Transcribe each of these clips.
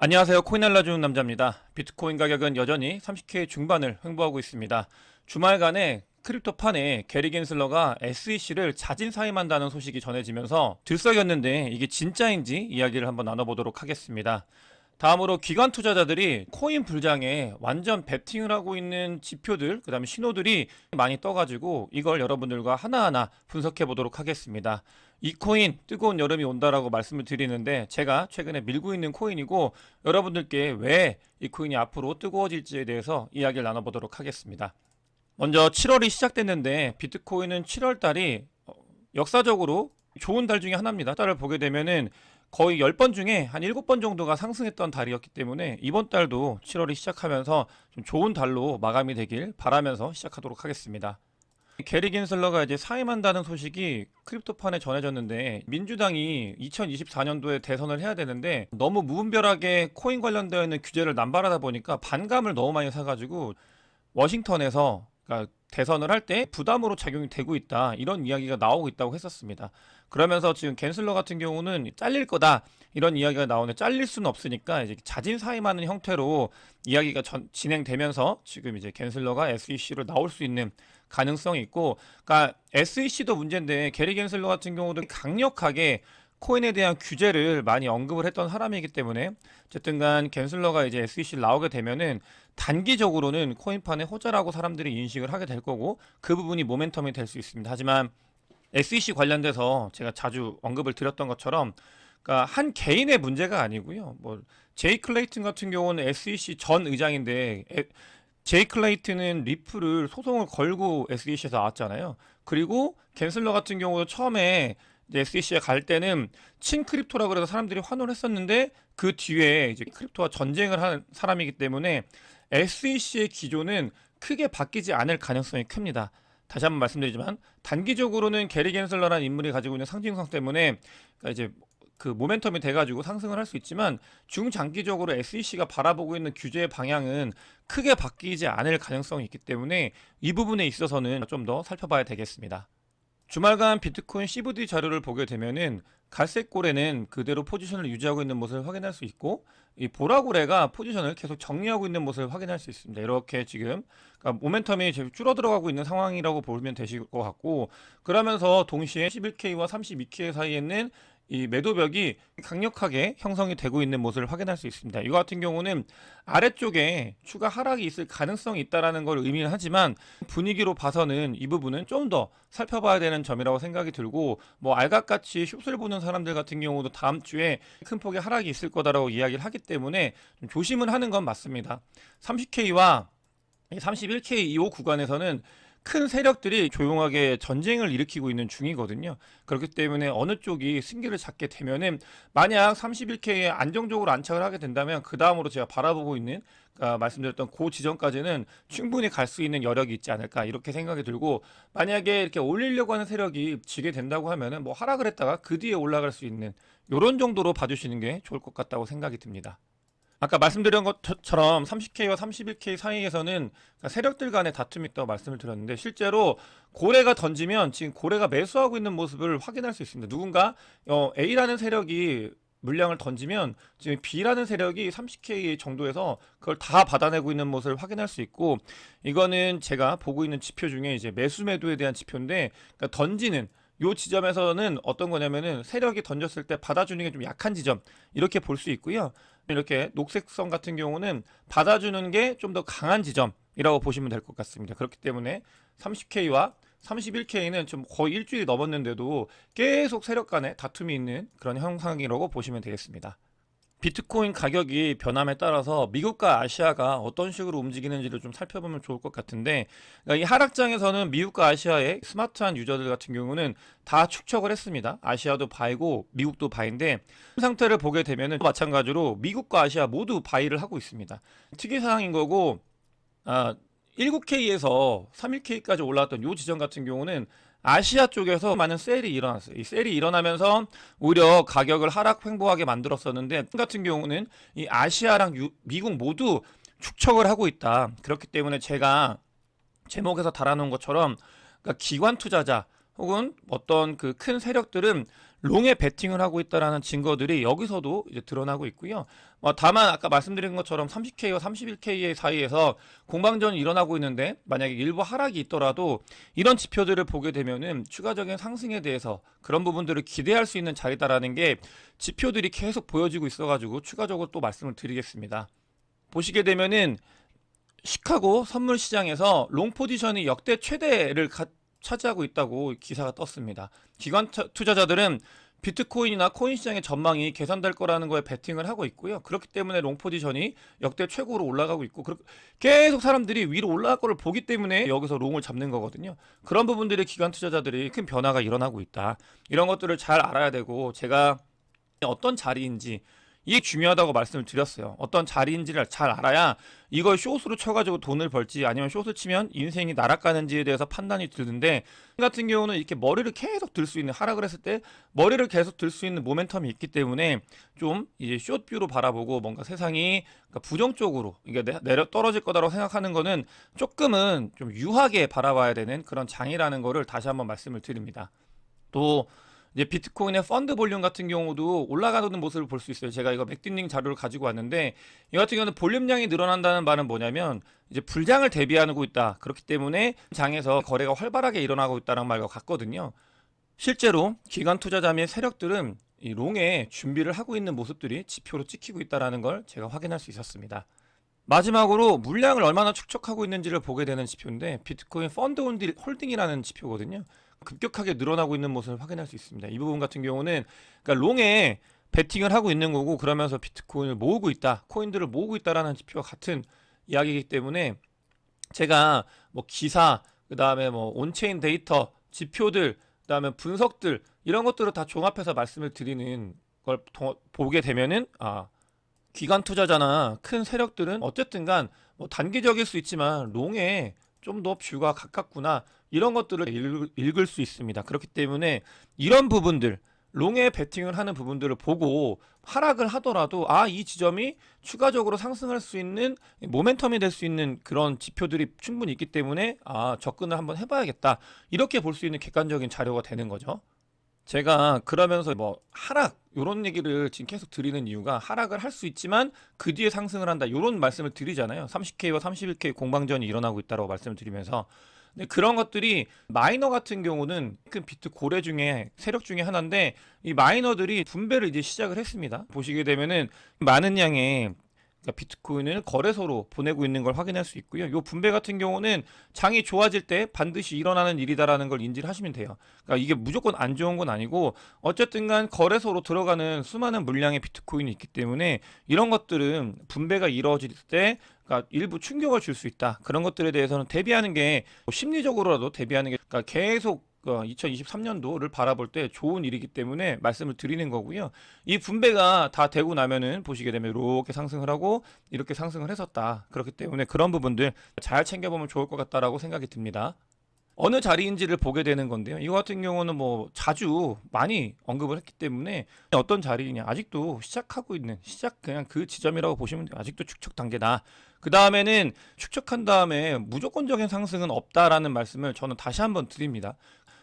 안녕하세요. 코인 알려주는 남자입니다. 비트코인 가격은 여전히 30K 중반을 횡보하고 있습니다. 주말간에 크립토판에 게리 겐슬러가 SEC를 자진 사임한다는 소식이 전해지면서 들썩였는데 이게 진짜인지 이야기를 한번 나눠보도록 하겠습니다. 다음으로 기관 투자자들이 코인 불장에 완전 베팅을 하고 있는 지표들, 그 다음에 신호들이 많이 떠가지고 이걸 여러분들과 하나하나 분석해 보도록 하겠습니다. 이 코인 뜨거운 여름이 온다라고 말씀을 드리는데 제가 최근에 밀고 있는 코인이고 여러분들께 왜 이 코인이 앞으로 뜨거워질지에 대해서 이야기를 나눠보도록 하겠습니다. 먼저 7월이 시작됐는데 비트코인은 7월 달이 역사적으로 좋은 달 중에 하나입니다. 달을 보게 되면은 거의 10번 중에 한 7번 정도가 상승했던 달이었기 때문에 이번 달도 7월이 시작하면서 좀 좋은 달로 마감이 되길 바라면서 시작하도록 하겠습니다. 게리 겐슬러가 이제 사임한다는 소식이 크립토판에 전해졌는데 민주당이 2024년도에 대선을 해야 되는데 너무 무분별하게 코인 관련되어 있는 규제를 남발하다 보니까 반감을 너무 많이 사가지고 워싱턴에서 그러니까 대선을 할 때 부담으로 작용이 되고 있다 이런 이야기가 나오고 있다고 했었습니다. 그러면서 지금 겐슬러 같은 경우는 잘릴 거다 이런 이야기가 나오는데 잘릴 수는 없으니까 이제 자진 사임하는 형태로 이야기가 진행되면서 지금 이제 겐슬러가 SEC로 나올 수 있는 가능성이 있고, 그러니까 SEC도 문제인데 게리 겐슬러 같은 경우도 강력하게 코인에 대한 규제를 많이 언급을 했던 사람이기 때문에 어쨌든간 겐슬러가 이제 SEC를 나오게 되면은 단기적으로는 코인판의 호재라고 사람들이 인식을 하게 될 거고 그 부분이 모멘텀이 될 수 있습니다. 하지만 SEC 관련돼서 제가 자주 언급을 드렸던 것처럼 그러니까 한 개인의 문제가 아니고요. 뭐 제이 클레이튼 같은 경우는 SEC 전 의장인데 제이 클레이튼은 리플을 소송을 걸고 SEC에서 나왔잖아요. 그리고 겐슬러 같은 경우도 처음에 SEC에 갈 때는 친크립토라 그래서 사람들이 환호를 했었는데 그 뒤에 이제 크립토와 전쟁을 한 사람이기 때문에 SEC의 기조는 크게 바뀌지 않을 가능성이 큽니다. 다시 한번 말씀드리지만 단기적으로는 게리 겐슬러라는 인물이 가지고 있는 상징성 때문에 그러니까 이제 그 모멘텀이 돼가지고 상승을 할 수 있지만 중장기적으로 SEC가 바라보고 있는 규제의 방향은 크게 바뀌지 않을 가능성이 있기 때문에 이 부분에 있어서는 좀 더 살펴봐야 되겠습니다. 주말간 비트코인 CVD 자료를 보게 되면은 갈색 고래는 그대로 포지션을 유지하고 있는 모습을 확인할 수 있고 이 보라 고래가 포지션을 계속 정리하고 있는 모습을 확인할 수 있습니다. 이렇게 지금 그러니까 모멘텀이 줄어들어가고 있는 상황이라고 보면 되실 것 같고, 그러면서 동시에 11K와 32K 사이에는 이 매도벽이 강력하게 형성이 되고 있는 모습을 확인할 수 있습니다. 이거 같은 경우는 아래쪽에 추가 하락이 있을 가능성이 있다라는 걸 의미는 하지만 분위기로 봐서는 이 부분은 좀 더 살펴봐야 되는 점이라고 생각이 들고, 뭐 알같이 숏을 보는 사람들 같은 경우도 다음 주에 큰 폭의 하락이 있을 거다라고 이야기를 하기 때문에 좀 조심을 하는 건 맞습니다. 30K와 31K 이 구간에서는 큰 세력들이 조용하게 전쟁을 일으키고 있는 중이거든요. 그렇기 때문에 어느 쪽이 승기를 잡게 되면은 만약 31K에 안정적으로 안착을 하게 된다면 그 다음으로 제가 바라보고 있는 말씀드렸던 그 지점까지는 충분히 갈 수 있는 여력이 있지 않을까 이렇게 생각이 들고, 만약에 이렇게 올리려고 하는 세력이 지게 된다고 하면은 뭐 하락을 했다가 그 뒤에 올라갈 수 있는 이런 정도로 봐주시는 게 좋을 것 같다고 생각이 듭니다. 아까 말씀드린 것처럼 30K와 31K 사이에서는 세력들 간의 다툼이 있다고 말씀을 드렸는데 실제로 고래가 던지면 지금 고래가 매수하고 있는 모습을 확인할 수 있습니다. 누군가 A라는 세력이 물량을 던지면 지금 B라는 세력이 30K 정도에서 그걸 다 받아내고 있는 모습을 확인할 수 있고, 이거는 제가 보고 있는 지표 중에 이제 매수 매도에 대한 지표인데, 그러니까 던지는 요 지점에서는 어떤 거냐면은 세력이 던졌을 때 받아주는 게 좀 약한 지점 이렇게 볼 수 있고요. 이렇게 녹색선 같은 경우는 받아주는 게 좀 더 강한 지점이라고 보시면 될 것 같습니다. 그렇기 때문에 30K와 31K는 좀 거의 일주일이 넘었는데도 계속 세력 간에 다툼이 있는 그런 형상이라고 보시면 되겠습니다. 비트코인 가격이 변함에 따라서 미국과 아시아가 어떤 식으로 움직이는지를 좀 살펴보면 좋을 것 같은데, 그러니까 이 하락장에서는 미국과 아시아의 스마트한 유저들 같은 경우는 다 축적을 했습니다. 아시아도 바이고 미국도 바이인데 이 상태를 보게 되면 마찬가지로 미국과 아시아 모두 바이를 하고 있습니다. 특이사항인 거고, 19K에서 31K까지 올라왔던 이 지점 같은 경우는 아시아 쪽에서 많은 셀이 일어났어요. 이 셀이 일어나면서 오히려 가격을 하락 횡보하게 만들었었는데 같은 경우는 이 아시아랑 미국 모두 축척을 하고 있다. 그렇기 때문에 제가 제목에서 달아놓은 것처럼 그러니까 기관 투자자 혹은 어떤 그 큰 세력들은 롱에 베팅을 하고 있다라는 증거들이 여기서도 이제 드러나고 있고요. 다만 아까 말씀드린 것처럼 30K와 31K의 사이에서 공방전이 일어나고 있는데 만약에 일부 하락이 있더라도 이런 지표들을 보게 되면은 추가적인 상승에 대해서 그런 부분들을 기대할 수 있는 자리다라는 게 지표들이 계속 보여지고 있어가지고 추가적으로 또 말씀을 드리겠습니다. 보시게 되면은 시카고 선물 시장에서 롱 포지션이 역대 최대를 차지하고 있다고 기사가 떴습니다. 기관 투자자들은 비트코인이나 코인 시장의 전망이 개선될 거라는 거에 베팅을 하고 있고요. 그렇기 때문에 롱 포지션이 역대 최고로 올라가고 있고 계속 사람들이 위로 올라갈 거를 보기 때문에 여기서 롱을 잡는 거거든요. 그런 부분들이 기관 투자자들이 큰 변화가 일어나고 있다. 이런 것들을 잘 알아야 되고 제가 어떤 자리인지 이게 중요하다고 말씀을 드렸어요. 어떤 자리인지를 잘 알아야 이걸 숏으로 쳐가지고 돈을 벌지 아니면 숏을 치면 인생이 날아가는지에 대해서 판단이 드는데 이 같은 경우는 이렇게 머리를 계속 들 수 있는 하락을 했을 때 머리를 계속 들 수 있는 모멘텀이 있기 때문에 좀 이제 숏뷰로 바라보고 뭔가 세상이 그러니까 부정적으로 이게 내려 떨어질 거다라고 생각하는 거는 조금은 좀 유하게 바라봐야 되는 그런 장이라는 거를 다시 한번 말씀을 드립니다. 또 이제 비트코인의 펀드 볼륨 같은 경우도 올라가는 모습을 볼 수 있어요. 제가 이거 맥디닝 자료를 가지고 왔는데 이 같은 경우는 볼륨량이 늘어난다는 말은 뭐냐면 이제 불장을 대비하고 있다. 그렇기 때문에 장에서 거래가 활발하게 일어나고 있다는 말과 같거든요. 실제로 기관 투자자 및 세력들은 이 롱에 준비를 하고 있는 모습들이 지표로 찍히고 있다는 걸 제가 확인할 수 있었습니다. 마지막으로 물량을 얼마나 축적하고 있는지를 보게 되는 지표인데 비트코인 펀드 홀딩이라는 지표거든요. 급격하게 늘어나고 있는 모습을 확인할 수 있습니다. 이 부분 같은 경우는 그러니까 롱에 베팅을 하고 있는 거고 그러면서 비트코인을 모으고 있다, 코인들을 모으고 있다라는 지표와 같은 이야기이기 때문에 제가 뭐 기사, 그 다음에 뭐 온체인 데이터, 지표들, 그 다음에 분석들 이런 것들을 다 종합해서 말씀을 드리는 걸 보게 되면은 기관 투자자나 큰 세력들은 어쨌든간 뭐 단기적일 수 있지만 롱에 좀 더 뷰가 가깝구나 이런 것들을 읽을 수 있습니다. 그렇기 때문에 이런 부분들 롱에 베팅을 하는 부분들을 보고 하락을 하더라도 이 지점이 추가적으로 상승할 수 있는 모멘텀이 될 수 있는 그런 지표들이 충분히 있기 때문에 접근을 한번 해봐야겠다 이렇게 볼 수 있는 객관적인 자료가 되는 거죠. 제가 그러면서 뭐 하락 요런 얘기를 지금 계속 드리는 이유가 하락을 할 수 있지만 그 뒤에 상승을 한다 요런 말씀을 드리잖아요. 30K와 31K 공방전이 일어나고 있다고 말씀을 드리면서 근데 그런 것들이 마이너 같은 경우는 큰 비트 고래 중에 세력 중에 하나인데 이 마이너들이 분배를 이제 시작을 했습니다. 보시게 되면은 많은 양의 그러니까 비트코인을 거래소로 보내고 있는 걸 확인할 수 있고요. 이 분배 같은 경우는 장이 좋아질 때 반드시 일어나는 일이다라는 걸 인지를 하시면 돼요. 그러니까 이게 무조건 안 좋은 건 아니고 어쨌든간 거래소로 들어가는 수많은 물량의 비트코인이 있기 때문에 이런 것들은 분배가 이루어질 때 그러니까 일부 충격을 줄 수 있다. 그런 것들에 대해서는 대비하는 게 심리적으로라도 대비하는 게 그러니까 계속 2023년도를 바라볼 때 좋은 일이기 때문에 말씀을 드리는 거고요. 이 분배가 다 되고 나면은 보시게 되면 이렇게 상승을 하고 이렇게 상승을 했었다. 그렇기 때문에 그런 부분들 잘 챙겨보면 좋을 것 같다라고 생각이 듭니다. 어느 자리인지를 보게 되는 건데요. 이거 같은 경우는 뭐 자주 많이 언급을 했기 때문에 어떤 자리이냐 아직도 시작하고 있는 그냥 그 지점이라고 보시면 돼요. 아직도 축적 단계다. 그 다음에는 축적한 다음에 무조건적인 상승은 없다라는 말씀을 저는 다시 한번 드립니다.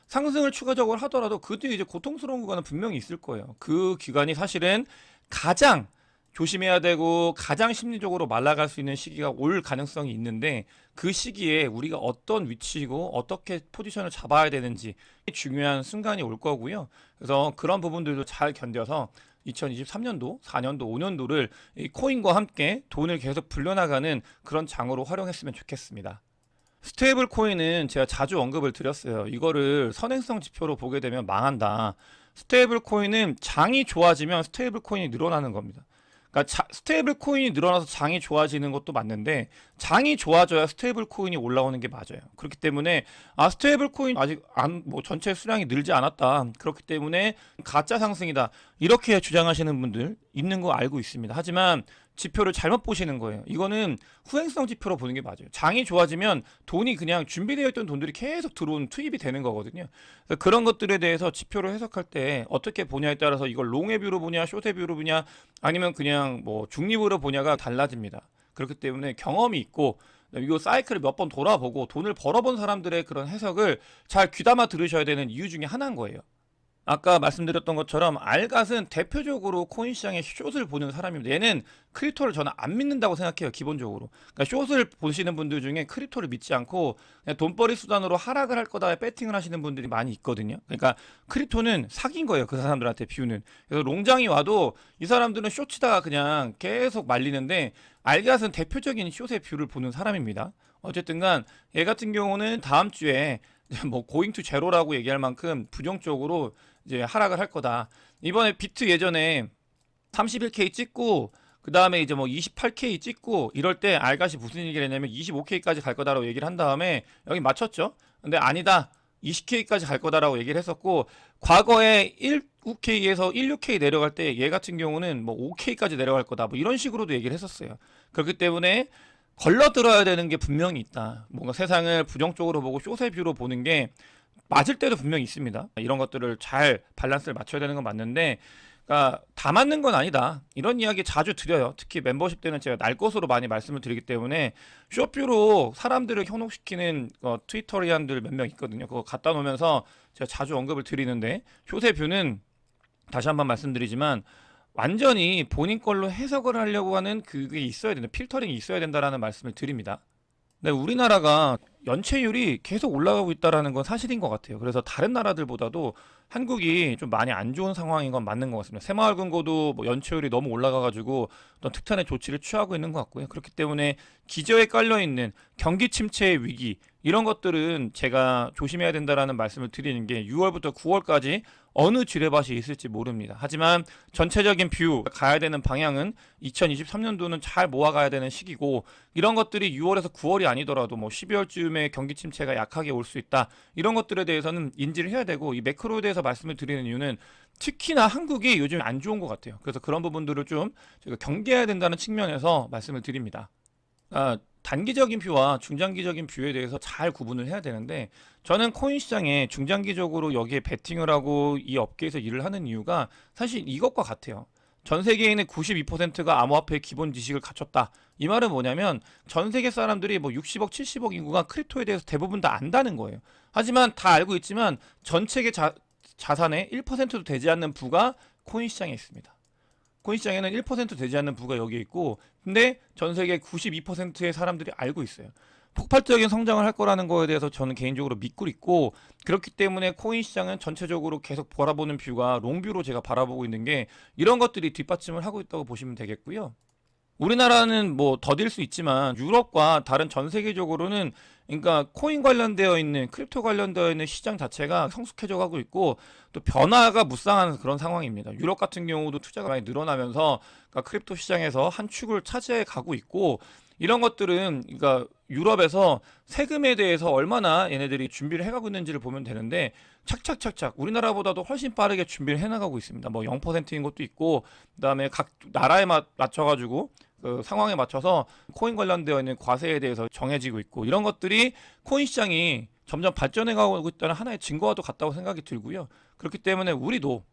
상승을 추가적으로 하더라도 그 뒤에 이제 고통스러운 구간은 분명히 있을 거예요. 그 기간이 사실은 가장 조심해야 되고 가장 심리적으로 말라갈 수 있는 시기가 올 가능성이 있는데 그 시기에 우리가 어떤 위치이고 어떻게 포지션을 잡아야 되는지 중요한 순간이 올 거고요. 그래서 그런 부분들도 잘 견뎌서 2023년도, 4년도, 5년도를 이 코인과 함께 돈을 계속 불려나가는 그런 장으로 활용했으면 좋겠습니다. 스테이블 코인은 제가 자주 언급을 드렸어요. 이거를 선행성 지표로 보게 되면 망한다. 스테이블 코인은 장이 좋아지면 스테이블 코인이 늘어나는 겁니다. 그러니까 스테이블 코인이 늘어나서 장이 좋아지는 것도 맞는데 장이 좋아져야 스테이블 코인이 올라오는 게 맞아요. 그렇기 때문에 스테이블 코인 아직 뭐 전체 수량이 늘지 않았다. 그렇기 때문에 가짜 상승이다. 이렇게 주장하시는 분들 있는 거 알고 있습니다. 하지만 지표를 잘못 보시는 거예요. 이거는 후행성 지표로 보는 게 맞아요. 장이 좋아지면 돈이 그냥 준비되어 있던 돈들이 계속 들어온 투입이 되는 거거든요. 그래서 그런 것들에 대해서 지표를 해석할 때 어떻게 보냐에 따라서 이걸 롱의 뷰로 보냐, 숏의 뷰로 보냐, 아니면 그냥 뭐 중립으로 보냐가 달라집니다. 그렇기 때문에 경험이 있고 이거 사이클을 몇 번 돌아보고 돈을 벌어본 사람들의 그런 해석을 잘 귀담아 들으셔야 되는 이유 중에 하나인 거예요. 아까 말씀드렸던 것처럼 알갓은 대표적으로 코인 시장의 숏을 보는 사람입니다. 얘는 크립토를 저는 안 믿는다고 생각해요, 기본적으로. 그러니까 숏을 보시는 분들 중에 크립토를 믿지 않고 그냥 돈벌이 수단으로 하락을 할 거다 배팅을 하시는 분들이 많이 있거든요. 그러니까 크립토는 사기인 거예요, 그 사람들한테 뷰는. 그래서 롱장이 와도 이 사람들은 숏치다가 그냥 계속 말리는데, 알갓은 대표적인 숏의 뷰를 보는 사람입니다. 어쨌든간 얘 같은 경우는 다음 주에 뭐 고잉 투 제로라고 얘기할 만큼 부정적으로 이제 하락을 할 거다. 이번에 비트 예전에 31K 찍고 그 다음에 이제 뭐 28K 찍고 이럴 때 알갓이 무슨 얘기를 했냐면 25K까지 갈 거다라고 얘기를 한 다음에 여기 맞췄죠. 근데 아니다, 20K까지 갈 거다라고 얘기를 했었고, 과거에 19K에서 16K 내려갈 때 얘 같은 경우는 뭐 5K까지 내려갈 거다 뭐 이런 식으로도 얘기를 했었어요. 그렇기 때문에 걸러들어야 되는 게 분명히 있다. 뭔가 세상을 부정적으로 보고 숏의 뷰로 보는 게 맞을 때도 분명히 있습니다. 이런 것들을 잘 밸런스를 맞춰야 되는 건 맞는데, 그러니까 다 맞는 건 아니다. 이런 이야기 자주 드려요. 특히 멤버십 때는 제가 날 것으로 많이 말씀을 드리기 때문에, 숏뷰로 사람들을 현혹시키는 트위터리안들 몇 명 있거든요. 그거 갖다 놓으면서 제가 자주 언급을 드리는데, 숏의 뷰는 다시 한번 말씀드리지만 완전히 본인 걸로 해석을 하려고 하는 그게 있어야 된다. 필터링이 있어야 된다라는 말씀을 드립니다. 네, 우리나라가 연체율이 계속 올라가고 있다라는 건 사실인 것 같아요. 그래서 다른 나라들보다도 한국이 좀 많이 안 좋은 상황인 건 맞는 것 같습니다. 새마을금고도 뭐 연체율이 너무 올라가가지고 어떤 특단의 조치를 취하고 있는 것 같고요. 그렇기 때문에 기저에 깔려 있는 경기 침체의 위기, 이런 것들은 제가 조심해야 된다라는 말씀을 드리는 게, 6월부터 9월까지 어느 지뢰밭이 있을지 모릅니다. 하지만 전체적인 뷰, 가야 되는 방향은 2023년도는 잘 모아가야 되는 시기고, 이런 것들이 6월에서 9월이 아니더라도 뭐 12월쯤에 경기 침체가 약하게 올 수 있다, 이런 것들에 대해서는 인지를 해야 되고, 이 매크로에 대해서 말씀을 드리는 이유는 특히나 한국이 요즘 안 좋은 것 같아요. 그래서 그런 부분들을 좀 제가 경계해야 된다는 측면에서 말씀을 드립니다. 단기적인 뷰와 중장기적인 뷰에 대해서 잘 구분을 해야 되는데, 저는 코인 시장에 중장기적으로 여기에 베팅을 하고 이 업계에서 일을 하는 이유가 사실 이것과 같아요. 전 세계인의 92%가 암호화폐의 기본 지식을 갖췄다. 이 말은 뭐냐면 전 세계 사람들이 뭐 60억, 70억 인구가 크립토에 대해서 대부분 다 안다는 거예요. 하지만 다 알고 있지만 전 세계 자산의 1%도 되지 않는 부가 코인 시장에 있습니다. 코인 시장에는 1% 되지 않는 부가 여기 있고, 근데 전 세계 92%의 사람들이 알고 있어요. 폭발적인 성장을 할 거라는 거에 대해서 저는 개인적으로 믿고 있고, 그렇기 때문에 코인 시장은 전체적으로 계속 바라보는 뷰가 롱뷰로 제가 바라보고 있는 게, 이런 것들이 뒷받침을 하고 있다고 보시면 되겠고요. 우리나라는 뭐 더딜 수 있지만 유럽과 다른 전 세계적으로는, 그러니까 코인 관련되어 있는, 크립토 관련되어 있는 시장 자체가 성숙해져 가고 있고, 또 변화가 무쌍한 그런 상황입니다. 유럽 같은 경우도 투자가 많이 늘어나면서 그러니까 크립토 시장에서 한 축을 차지해 가고 있고, 이런 것들은 그러니까 유럽에서 세금에 대해서 얼마나 얘네들이 준비를 해가고 있는지를 보면 되는데, 착착착착 우리나라보다도 훨씬 빠르게 준비를 해나가고 있습니다. 뭐 0%인 것도 있고, 그다음에 각 나라에 맞춰가지고 그 상황에 맞춰서 코인 관련되어 있는 과세에 대해서 정해지고 있고, 이런 것들이 코인 시장이 점점 발전해 가고 있다는 하나의 증거와도 같다고 생각이 들고요. 그렇기 때문에 우리도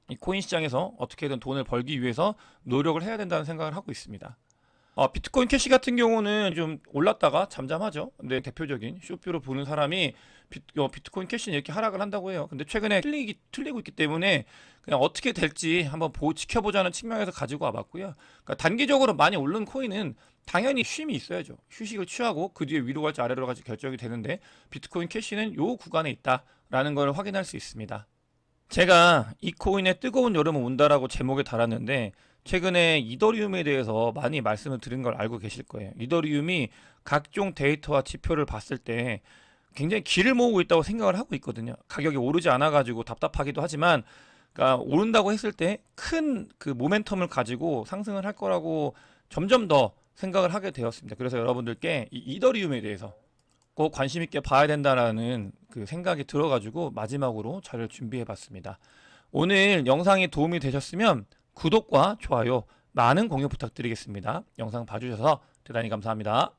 이 코인 시장에서 어떻게든 돈을 벌기 위해서 노력을 해야 된다는 생각을 하고 있습니다. 비트코인 캐시 같은 경우는 좀 올랐다가 잠잠하죠. 근데 대표적인 쇼뷰로 보는 사람이 비트코인 캐시는 이렇게 하락을 한다고 해요. 근데 최근에 틀리고 있기 때문에 그냥 어떻게 될지 한번 지켜보자는 측면에서 가지고 와봤고요. 그러니까 단기적으로 많이 오른 코인은 당연히 쉼이 있어야죠. 휴식을 취하고 그 뒤에 위로 갈지 아래로 갈지 결정이 되는데, 비트코인 캐시는 요 구간에 있다라는 걸 확인할 수 있습니다. 제가 이 코인의 뜨거운 여름은 온다라고 제목에 달았는데, 최근에 이더리움에 대해서 많이 말씀을 드린 걸 알고 계실 거예요. 이더리움이 각종 데이터와 지표를 봤을 때 굉장히 길을 모으고 있다고 생각을 하고 있거든요. 가격이 오르지 않아가지고 답답하기도 하지만, 그러니까 오른다고 했을 때 큰 그 모멘텀을 가지고 상승을 할 거라고 점점 더 생각을 하게 되었습니다. 그래서 여러분들께 이 이더리움에 대해서 꼭 관심 있게 봐야 된다라는 그 생각이 들어가지고 마지막으로 자료를 준비해 봤습니다. 오늘 영상이 도움이 되셨으면 구독과 좋아요, 많은 공유 부탁드리겠습니다. 영상 봐주셔서 대단히 감사합니다.